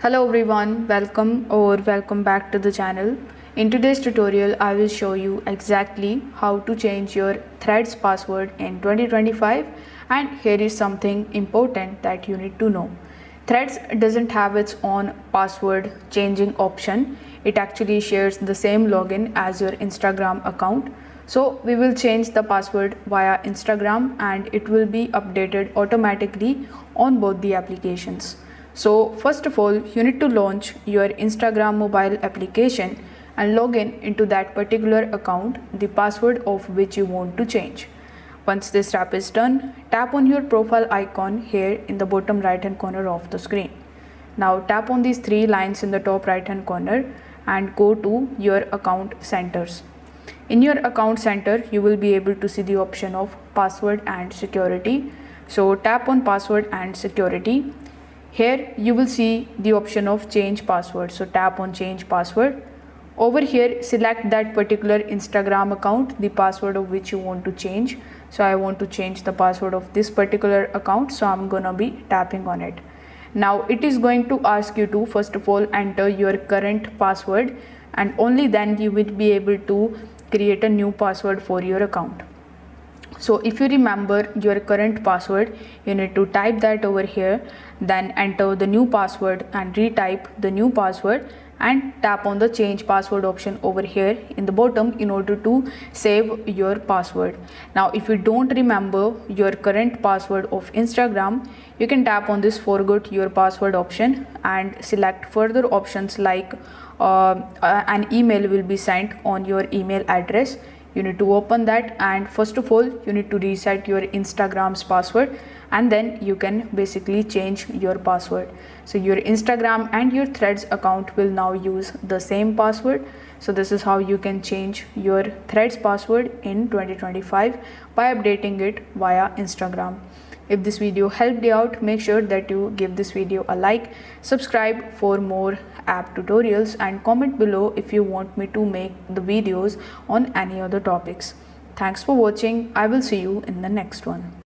Hello everyone, welcome back to the channel. In today's tutorial, I will show you exactly how to change your Threads password in 2025, and here is something important that you need to know. Threads doesn't have its own password changing option. It actually shares the same login as your Instagram account. So we will change the password via Instagram and it will be updated automatically on both the applications. So first of all, you need to launch your Instagram mobile application and log in into that particular account, the password of which you want to change. Once this step is done, tap on your profile icon here in the bottom right hand corner of the screen. Now tap on these three lines in the top right hand corner and go to your account centers. In your account center, you will be able to see the option of password and security. So tap on password and security. Here you will see the option of change password. So tap on change password. Over here, select that particular Instagram account, the password of which you want to change. So I want to change the password of this particular account. So I'm gonna be tapping on it. Now it is going to ask you to first of all enter your current password, and only then you will be able to create a new password for your account. So if you remember your current password, you need to type that over here, then enter the new password and retype the new password and tap on the change password option over here in the bottom in order to save your password. Now if you don't remember your current password of Instagram, you can tap on this forgot your password option and select further options like an email will be sent on your email address. You need to open that, and first of all you need to reset your Instagram's password, and then you can basically change your password. So your Instagram and your Threads account will now use the same password. So this is how you can change your Threads password in 2025 by updating it via Instagram. If this video helped you out, make sure that you give this video a like, subscribe for more app tutorials, and comment below if you want me to make the videos on any other topics. Thanks for watching. I will see you in the next one.